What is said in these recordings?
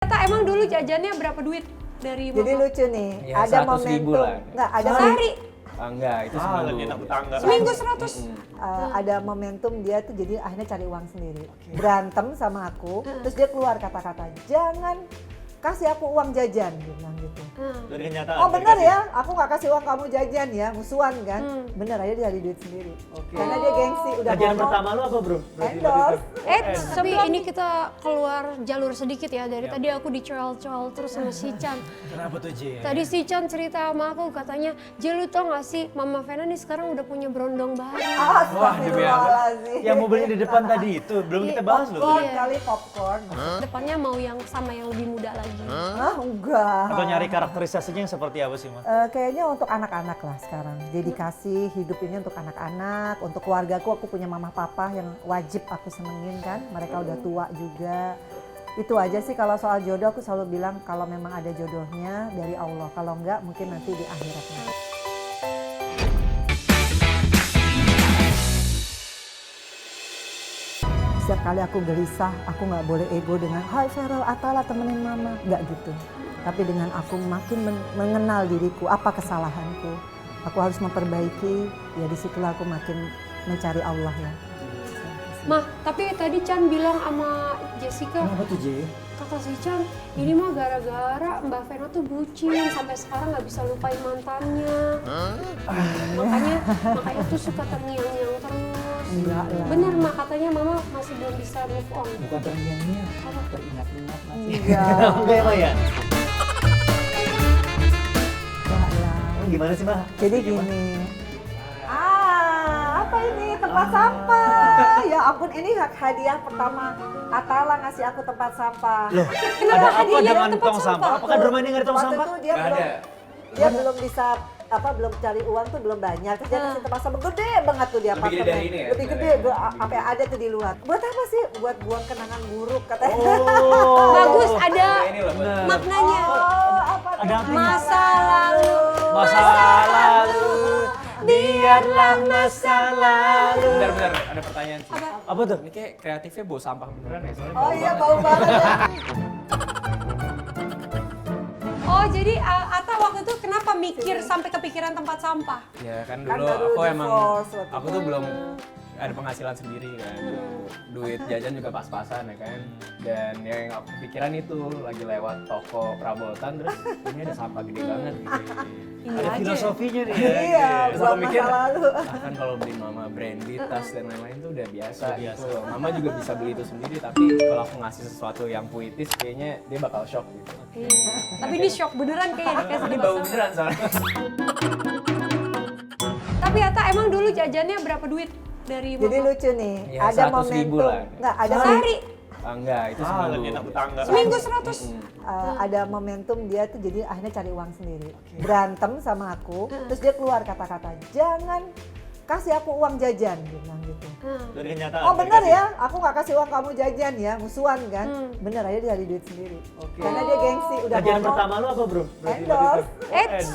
Kata emang dulu jajannya berapa duit dari Jadi mama? lucu nih, Ya, ada 100.000 momentum, lah. nggak ada Sehari? Enggak, itu lagi enak tetangga. Seminggu 100? ada momentum dia tuh jadi akhirnya cari uang sendiri. Berantem sama aku, terus dia keluar kata-kata, jangan kasih aku uang jajan, dia bilang gitu. Dari kenyataan. Oh bener ya, aku nggak kasih uang kamu jajan ya, musuhan kan? Bener aja dia cari duit sendiri. Karena dia gengsi, udah Jajanan ngomong, pertama lu apa bro? endorse. Tapi ini kita keluar jalur sedikit ya. Dari tadi aku dicoel-coel terus sama si Chan. Kenapa tuh J? Tadi si Chan cerita sama aku katanya, Jel lu tau gak sih Mama Vena nih sekarang udah punya berondong baru. Astagfirullahaladzim. Yang mobilnya di depan tadi itu belum kita bahas loh. Popcorn Iya. kali popcorn. Depannya mau yang sama yang lebih muda lagi. Ah enggak. Atau nyari karakterisasinya yang seperti apa sih mas? Kayaknya untuk anak-anak lah sekarang. Dedikasi hidup ini untuk anak-anak, untuk keluargaku. Aku punya mama papa yang wajib aku senengin kan. Mereka udah tua juga. Itu aja sih kalau soal jodoh aku selalu bilang kalau memang ada jodohnya dari Allah. Kalau enggak mungkin nanti di akhiratnya. Setiap kali aku gelisah, aku nggak boleh ego dengan hai Feral, Atala temenin mama. Nggak gitu. Tapi dengan aku makin mengenal diriku, apa kesalahanku. Aku harus memperbaiki, ya disitulah aku makin mencari Allah ya. Mah, tapi tadi Chan bilang sama Jessica, Kenapa tuh J? kata si Chan, ini mah gara-gara Mbak Vena tuh bucin sampai sekarang nggak bisa lupain mantannya. Makanya tuh suka terngiang-ngiang terus. Enggak lah. Bener Mak, katanya Mama masih belum bisa move on. Bukan terngiang-ngiang, teringat-ingat masih. Enggak. Enggak emang ya? Enggak lah. Gimana sih mah? Jadi gini, apa ini tempat sampah? Ya ampun, ini hadiah pertama Atala ngasih aku tempat sampah. Loh, Kenapa ada apa hadiahnya dengan tempat tong sampah? sampah? Apakah di rumah ini nggak ada tong Waktu sampah? itu dia Nggak belum, ada. dia belum bisa belum cari uang tuh belum banyak. Terus dia kasih tempat sampah gede banget tuh dia Lebih gede dari ini ya? Lebih gede, sampai ada tuh di luar. Buat apa sih? Buat buang kenangan buruk katanya. Oh. Bagus, ada Ini loh, Bener. maknanya. Oh, apa tuh? Ada apa? Masa lalu. Masa lalu, biarlah masa lalu. Benar-benar ada pertanyaan sih. Apa tuh? Ini kayak kreatifnya bawa sampah beneran ya? Soalnya Oh bau iya banget. bau banget ya. Oh jadi Ata waktu itu kenapa mikir sampai kepikiran tempat sampah? Ya kan Kan dulu baru aku emang, divorce waktu aku tuh belum ada penghasilan sendiri kan. Duit jajan juga pas-pasan ya kan. Dan yang aku pikiran itu lagi lewat toko perabotan terus ini ada sampah gede banget gitu. Ini Ada aja. filosofinya nih. Iya, Terus buang aku mikir, masa lalu. kan kalau beli mama branded, tas dan lain-lain tuh udah biasa, Udah biasa. gitu. Mama juga bisa beli itu sendiri, tapi kalau aku ngasih sesuatu yang puitis kayaknya dia bakal shock gitu. Iya. Tapi ini shock beneran kayaknya kayak Ini sedih bau banget. beneran soalnya. Tapi Ata emang dulu jajannya berapa duit dari Jadi mama? lucu nih, Ya, ada 100.000 momentum. lah. Nggak, ada Sehari? Enggak, itu Lagi seminggu. enak tetangga. Seminggu 100? ada momentum dia tuh jadi akhirnya cari uang sendiri. Berantem sama aku, terus dia keluar kata-kata, jangan kasih aku uang jajan, dia bilang gitu. Dari kenyataan. Oh bener ya, aku nggak kasih uang kamu jajan ya, musuhan kan? Bener aja dia cari duit sendiri. Karena dia gengsi, udah Jajanan ngomong, pertama lu apa bro? Berarti endorse.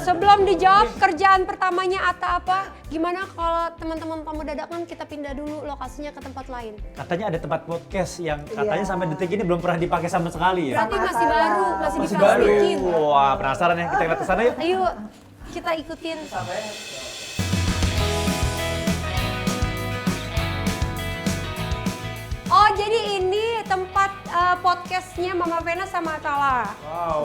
Sebelum dijawab kerjaan pertamanya Ata apa, gimana kalau teman-teman kamu dadakan kita pindah dulu lokasinya ke tempat lain? Katanya ada tempat podcast yang katanya Iya. sampai detik ini belum pernah dipakai sama sekali ya. Berarti Sama masih Ata. baru, masih Masih baru. diplastikin. Wah penasaran ya, kita lihat ke sana yuk. Ayo kita ikutin. Oh jadi ini tempat podcastnya Mama Vena sama Atala.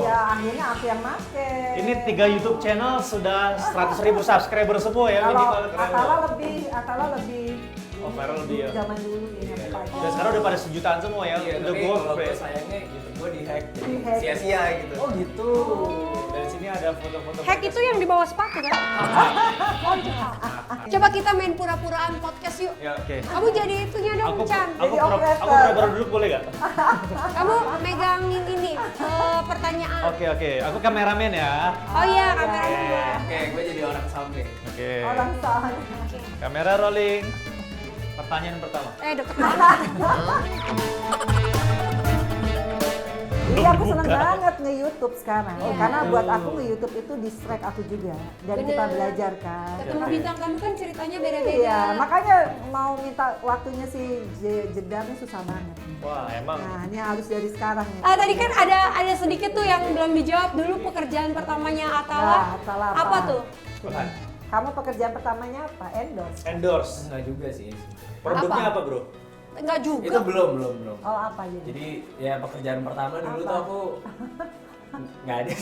Ya akhirnya aku yang make. Ini 3 YouTube channel sudah 100.000 subscriber semua ya Kalau minimal. Keren Atala lebih Oh, viral lebih ya. zaman dulu ini apa Dan sekarang udah pada sejutaan semua ya. Iya, Udah tapi gold kalau gue play. sayangnya YouTube gue di-hack, jadi Di-hack. sia-sia gitu. Oh gitu. Dan sini ada foto-foto. Hack itu yang di bawah sepatu kan? Oh, iya. Coba kita main pura-puraan podcast yuk. Ya oke. Kamu jadi itunya dong, Aku Chan. Jadi operator. pura-pura duduk boleh gak? Kamu megangin ini pertanyaan. Oke. Aku kameramen ya. Oh iya, kameranya dua. Oke, gue jadi orang samping. Oke. orang salah. Kamera rolling. Pertanyaan pertama. Deket banget. Iya, aku seneng banget nge-YouTube sekarang. Karena buat aku nge-YouTube itu distract aku juga. Dan kita Bener. belajar kan. Ketemu bintang tamu kan ceritanya beda-beda. Iya, makanya mau minta waktunya si Jedar ini susah banget. Wah, emang. Nah, ini harus dari sekarang nih. Tadi kan ada sedikit tuh yang belum dijawab dulu pekerjaan pertamanya Atawa. Nah, Atawa apa? Apa tuh? Apaan? Kamu pekerjaan pertamanya apa? Endorse. Endorse. Enggak juga sih. Produknya Apa? apa, bro? Enggak juga. Itu belum. Oh, apa jadi? Jadi ya pekerjaan pertama dulu Apa? tuh aku nggak ada.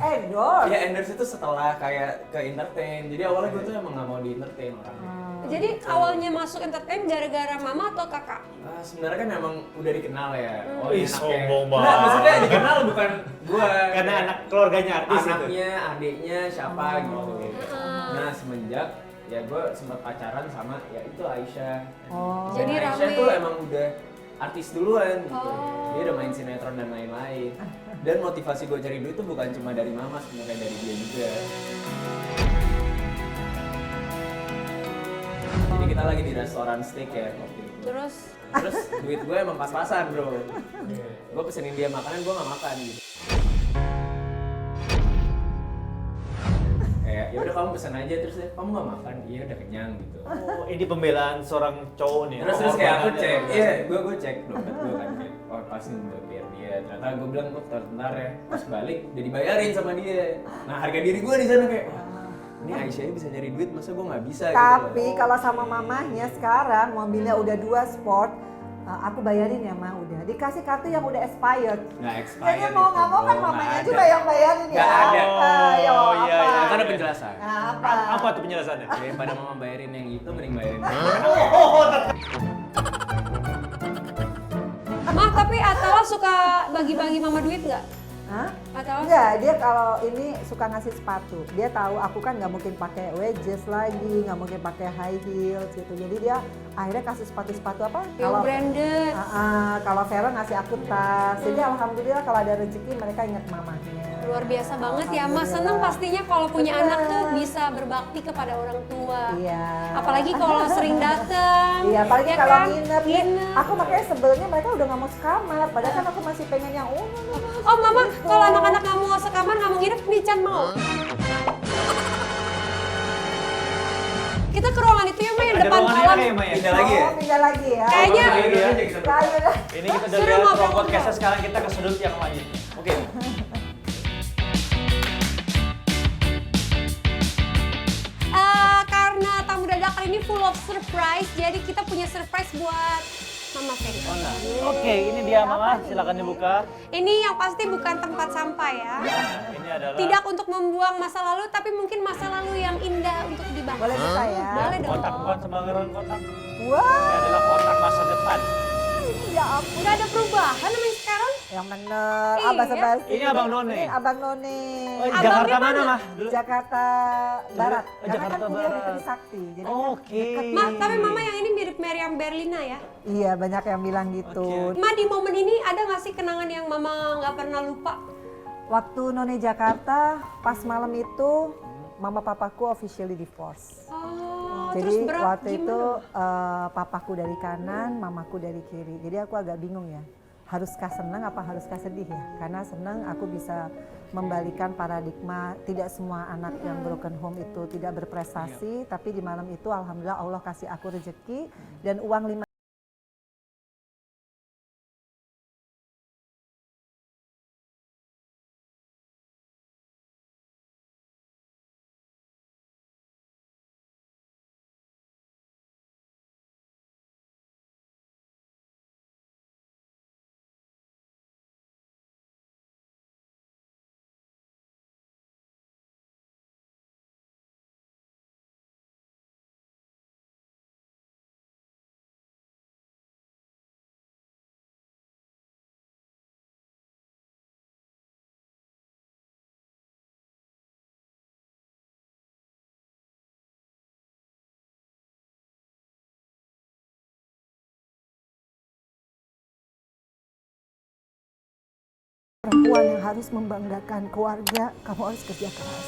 Endorse. Ya endorse itu setelah kayak ke entertain. Jadi awalnya gue tuh emang nggak mau di entertain orangnya. Jadi awalnya masuk entertain gara-gara mama atau kakak? Sebenarnya kan emang udah dikenal ya. Oh Ih, iya, sombong banget. Nggak, maksudnya dikenal bukan gua. Karena anak keluarganya artis itu. Anaknya, adiknya, siapa gitu. Nah semenjak ya gue sempat pacaran sama ya itu Aisyah. Oh. Dan Jadi Aisyah rame. tuh emang udah artis duluan gitu. Oh. Dia udah main sinetron dan lain-lain. Dan motivasi gue cari duit tuh bukan cuma dari mama, sebenarnya dari dia juga. Jadi kita lagi di restoran steak ya waktu itu. Terus Terus duit gue emang pas-pasan bro. Gue pesenin dia makanan, gue nggak makan gitu. Kayak ya udah kamu pesen aja, terus dia, kamu nggak makan, iya udah kenyang gitu. Oh, ini pembelaan seorang cowok nih. Terus kayak aku cek, Pengorbanannya. iya gue cek dompet gue kan kayak, oh pasti untuk biar dia. Ternyata gue bilang kok bentar ya, pas balik udah dibayarin sama dia. Nah harga diri gue di sana kayak, wah, ini Aisyah bisa nyari duit, masa gue nggak bisa Tapi gitu. kalau sama mamahnya sekarang mobilnya udah 2 sport, aku bayarin ya Ma udah. Dikasih kartu yang udah expired. Nggak expired. Jadi mau nggak mau kan itu, mamanya nggak juga ada. yang bayarin ya. Nggak ada. Ayo, Oh, apa? iya, iya. Kan ada penjelasan. Nah, apa? Apa tuh penjelasannya? Daripada mama bayarin yang itu, mending bayarin Ma, tapi Atawa suka bagi-bagi mama duit nggak? Hah? Atawa? Enggak, dia kalau ini suka ngasih sepatu. Dia tahu aku kan nggak mungkin pakai wedges lagi, nggak mungkin pakai high heels gitu. Jadi dia akhirnya kasih sepatu-sepatu apa? Yang branded. Kalau Vera ngasih aku tas. Jadi alhamdulillah kalau ada rezeki mereka ingat mamanya. Luar biasa banget ya, Mas. Seneng pastinya kalau punya anak tuh bisa berbakti kepada orang tua. Iya. Apalagi kalau sering datang. Iya, apalagi ya kalau kan? nginep. Aku makanya sebelnya mereka udah nggak mau sekamar. Padahal kan aku masih pengen yang Oh mama, kalau anak-anak nggak mau sekamar, nggak mau nginep, Nican mau. Kita ke ruangan itu ya, Ma, yang Ada depan ruangannya kolam. kayak Maya. Pindah lagi ya? pindah lagi ya. Kayaknya- Pindah dulu aja kita. Ayo dah. Ini kita udah Suruh lihat ngobrol. ruang podcastnya, sekarang kita ke sudut yang lain. Oke. Karena tamu dadakan ini full of surprise, jadi kita punya surprise buat Mama Ferry. Oke, ini dia Mama, silakan dibuka. Ini yang pasti bukan tempat sampah ya. Ini adalah Tidak untuk membuang masa lalu, tapi mungkin masa lalu yang indah untuk dibahas. Boleh buka ya. Boleh dong. kotak, bukan sembarangan kotak. Wah, Ini adalah kotak masa depan. ini ya ampun. Udah ada perubahan namanya sekarang. Yang bener, Iya. Abah Sebasi. Ini Abang None. Ini Abang None. Oh, Abangnya Jakarta mana, mana? Mah? Dulu. Jakarta Barat. Oh, Karena Jakarta kan kuliah di Barat. Trisakti. Jadi Oke. Ma, tapi Mama yang ini mirip Meriam Berlina ya. iya banyak yang bilang gitu. Oke. Ma, di momen ini ada nggak sih kenangan yang Mama nggak pernah lupa? Waktu None Jakarta, pas malam itu mama papaku officially divorce. Oh, Jadi terus berat waktu gimana? itu papaku dari kanan, mamaku dari kiri. Jadi aku agak bingung ya. Haruskah senang apa haruskah sedih ya? Karena senang aku bisa membalikan paradigma, tidak semua anak yang broken home itu tidak berprestasi, tapi di malam itu alhamdulillah Allah kasih aku rezeki dan uang 5. Perempuan yang harus membanggakan keluarga, kamu harus kerja keras.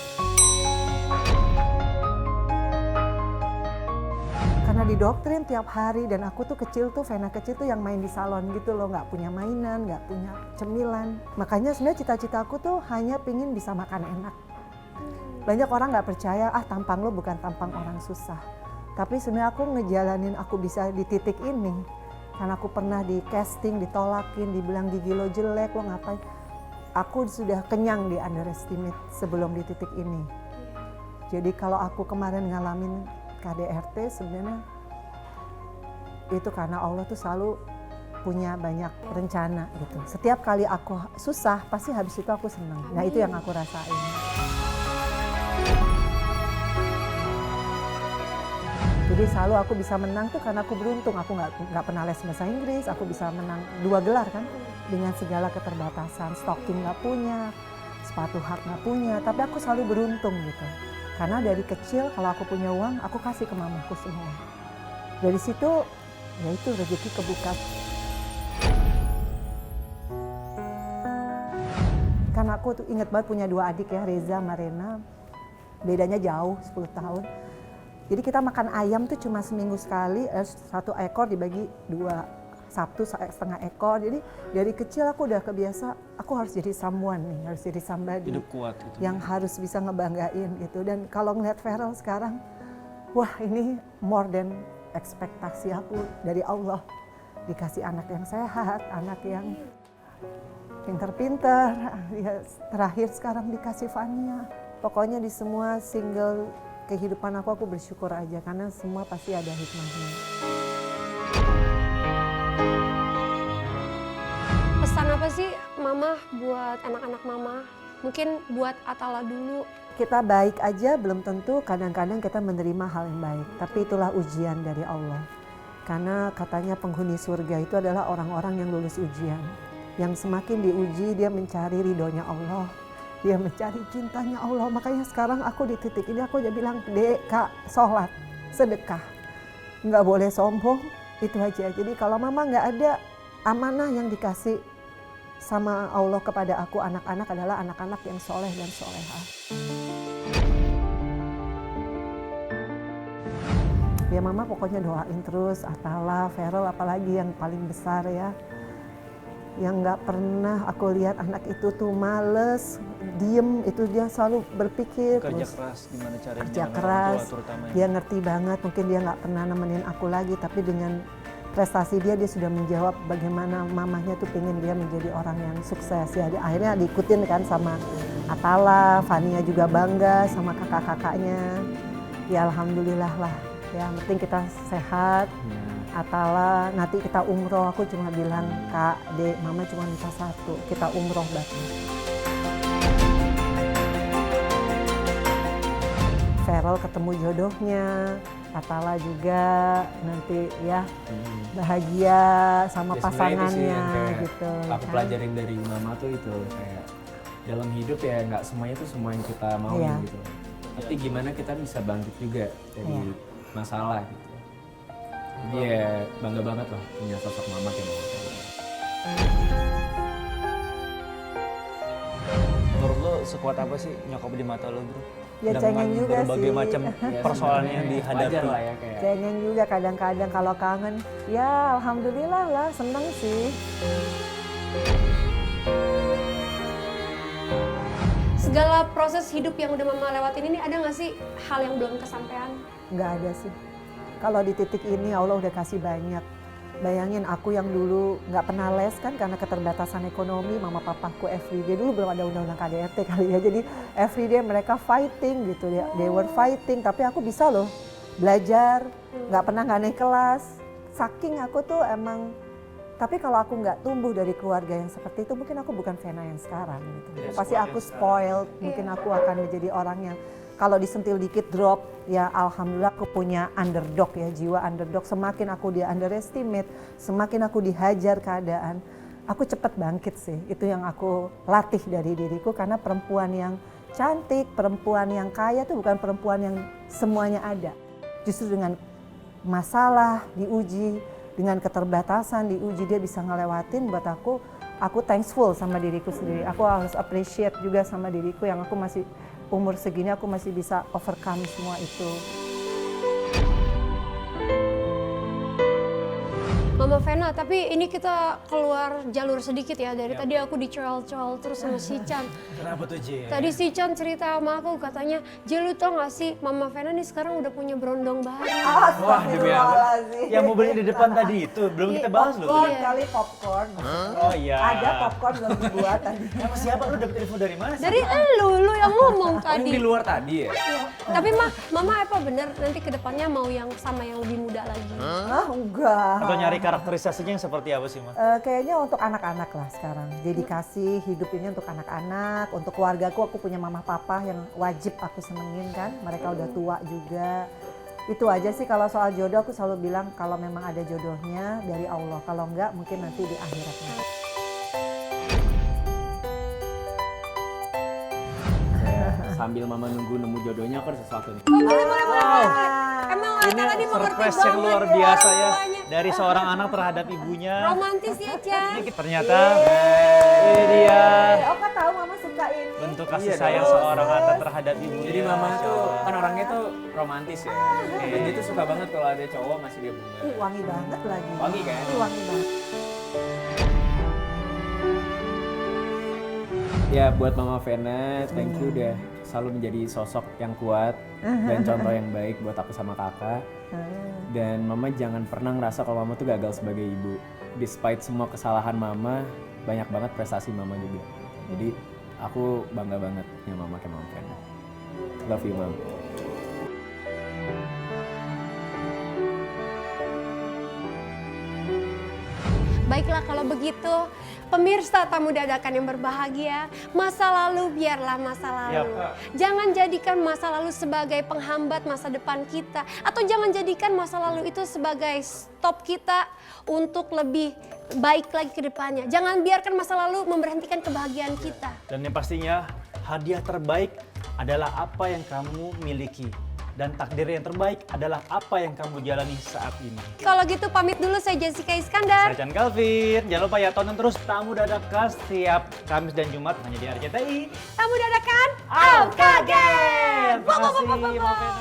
karena didoktrin tiap hari. Dan aku tuh kecil tuh, Vena kecil tuh yang main di salon gitu loh, nggak punya mainan, nggak punya cemilan. Makanya sebenarnya cita-cita aku tuh hanya pingin bisa makan enak. Banyak orang nggak percaya, tampang lo bukan tampang orang susah. Tapi sebenarnya aku ngejalanin aku bisa di titik ini karena aku pernah di casting, ditolakin, dibilang gigi lo jelek, lo ngapain. Aku sudah kenyang di underestimate sebelum di titik ini. Jadi kalau aku kemarin ngalamin KDRT sebenarnya itu karena Allah tuh selalu punya banyak rencana gitu. Setiap kali aku susah pasti habis itu aku senang. Nah itu yang aku rasain. Jadi selalu aku bisa menang tuh karena aku beruntung. Aku nggak pernah les bahasa Inggris, aku bisa menang 2 gelar kan dengan segala keterbatasan. Stocking nggak punya, sepatu hak nggak punya, tapi aku selalu beruntung gitu. Karena dari kecil kalau aku punya uang, aku kasih ke mamaku semua. Dari situ, ya itu rezeki kebuka. Karena aku tuh inget banget punya 2 adik ya, Reza sama Rena. Bedanya jauh, 10 tahun. Jadi kita makan ayam tuh cuma seminggu sekali, 1 ekor dibagi 2. Sabtu setengah ekor. Jadi dari kecil aku udah kebiasa, aku harus jadi someone nih, harus jadi somebody. Hidup kuat gitu. Yang harus bisa ngebanggain gitu. Dan kalau ngeliat Farel sekarang, wah ini more than ekspektasi aku dari Allah. Dikasih anak yang sehat, anak yang pinter-pinter. Ya, terakhir sekarang dikasih Fania. Pokoknya di semua single kehidupan aku bersyukur aja karena semua pasti ada hikmahnya. Pesan apa sih Mama buat anak-anak Mama? Mungkin buat Atala dulu. Kita baik aja belum tentu kadang-kadang kita menerima hal yang baik. Tapi itulah ujian dari Allah. Karena katanya penghuni surga itu adalah orang-orang yang lulus ujian. Yang semakin diuji dia mencari ridhonya Allah. Dia mencari cintanya Allah. Makanya sekarang aku di titik ini aku udah bilang, Dek, Kak, sholat, sedekah. Nggak boleh sombong, itu aja. Jadi kalau Mama nggak ada, amanah yang dikasih sama Allah kepada aku anak-anak adalah anak-anak yang soleh dan solehah. Ya Mama pokoknya doain terus Atala, Farel apalagi yang paling besar ya. Yang nggak pernah aku lihat anak itu tuh males, diem, itu dia selalu berpikir. Kerja terus keras, gimana caranya kerja dengan keras, orang tua terutama. dia ngerti banget, mungkin dia nggak pernah nemenin aku lagi, tapi dengan prestasi dia sudah menjawab bagaimana mamahnya tuh pengen dia menjadi orang yang sukses ya. Akhirnya diikutin kan sama Atala, Fania juga bangga sama kakak-kakaknya. Ya alhamdulillah lah, ya yang penting kita sehat. Atala, nanti kita umroh, aku cuma bilang, Kak, Dek, Mama cuma minta 1, kita umroh bareng. Farel ketemu jodohnya, Atala juga nanti ya bahagia sama Ya, pasangannya sebenarnya itu sih yang kayak gitu. aku kan. pelajarin dari Mama tuh itu kayak dalam hidup ya nggak semuanya tuh semua yang kita mau Iya. gitu. Tapi gimana kita bisa bangkit juga dari Iya. masalah gitu. Jadi ya bangga banget loh punya sosok Mama kayak Mama. Menurut lo sekuat apa sih nyokap di mata lo, Bro? Ya, cengeng juga berbagai sih. macam Ya, persoalan yang sebenarnya dihadapi. wajar lah ya kayak. Cengeng juga kadang-kadang kalau kangen, ya alhamdulillah lah, seneng sih. Segala proses hidup yang udah Mama lewatin ini ada nggak sih hal yang belum kesampaian? Nggak ada sih. Kalau di titik ini Allah udah kasih banyak. Bayangin aku yang dulu nggak pernah les kan karena keterbatasan ekonomi, mama papaku everyday, dulu belum ada undang-undang KDRT kali ya, jadi everyday mereka fighting gitu ya, they were fighting, tapi aku bisa loh belajar, nggak pernah nggak naik kelas, saking aku tuh emang. Tapi kalau aku nggak tumbuh dari keluarga yang seperti itu, mungkin aku bukan Vena yang sekarang gitu. Ya, Pasti support aku yang spoiled, mungkin aku akan menjadi orang yang kalau disentil dikit drop, ya alhamdulillah aku punya underdog ya, jiwa underdog. Semakin aku di underestimate, semakin aku dihajar keadaan, aku cepat bangkit sih. Itu yang aku latih dari diriku, karena perempuan yang cantik, perempuan yang kaya itu bukan perempuan yang semuanya ada. Justru dengan masalah diuji, dengan keterbatasan diuji, dia bisa ngelewatin. Buat aku thankful sama diriku sendiri. Aku harus appreciate juga sama diriku yang aku masih umur segini aku masih bisa overcome semua itu. Mama Vena, tapi ini kita keluar jalur sedikit ya. Dari tadi aku dicol-col terus sama si Chan. Kenapa tuh, Ji? Tadi si Chan cerita sama aku, katanya, "Ji, lu tau gak sih, Mama Vena nih sekarang udah punya berondong baru." Wah, demi apa? Astagfirullahaladzim. Yang mobilnya di depan tadi itu, belum kita bahas loh. Popcorn Iya. kali popcorn. Oh iya. Ada popcorn belum dibuat tadi. Sama siapa? Lu dapet info dari mana sih? Dari lu yang ngomong Yang tadi. di luar tadi ya? Iya. Tapi Mama apa bener nanti kedepannya mau yang sama yang lebih muda lagi? Ah, enggak. Atau nyari karakterisasinya yang seperti apa sih, Ma? Kayaknya untuk anak-anak lah sekarang. Dedikasi hidup ini untuk anak-anak, untuk keluargaku. Aku punya mama papa yang wajib aku senengin kan. Mereka udah tua juga. Itu aja sih kalau soal jodoh aku selalu bilang kalau memang ada jodohnya dari Allah. Kalau enggak mungkin nanti di akhiratnya. Sambil mama nunggu nemu jodohnya aku ada sesuatu nih. Oh, boleh. Emang Ini Ata tadi mengerti surprise banget yang luar biasa ya semuanya. dari seorang anak terhadap ibunya. Romantis ya, Chan. Ini ternyata ini dia Oh kan tahu mama suka ini. bentuk kasih Iya sayang dong. seorang anak terhadap ibunya. Jadi mama Masya tuh Allah. kan orangnya tuh romantis ya. Dan dia tuh suka banget kalau ada cowok ngasih dia bunga. Ih, wangi banget lagi. Wangi kan? Ih, wangi banget. Ya buat Mama Vena, thank you udah selalu menjadi sosok yang kuat dan contoh yang baik buat aku sama kakak. Dan Mama jangan pernah ngerasa kalau Mama tuh gagal sebagai ibu. Despite semua kesalahan Mama, banyak banget prestasi Mama juga. Jadi aku bangga banget punya Mama kayak Mama Vena. Love you, Mom. Baiklah kalau begitu, pemirsa tamu dadakan yang berbahagia, masa lalu biarlah masa lalu. Jangan jadikan masa lalu sebagai penghambat masa depan kita, atau jangan jadikan masa lalu itu sebagai stop kita untuk lebih baik lagi ke depannya. Jangan biarkan masa lalu memberhentikan kebahagiaan kita. Dan yang pastinya hadiah terbaik adalah apa yang kamu miliki. Dan takdir yang terbaik adalah apa yang kamu jalani saat ini. Kalau gitu pamit dulu, saya Jessica Iskandar. Saya Chan Calvin, jangan lupa ya tonton terus Tamu Dadakan setiap Kamis dan Jumat hanya di RCTI. Tamu dadakan, Kaget! Terima kasih, Mbak Vena.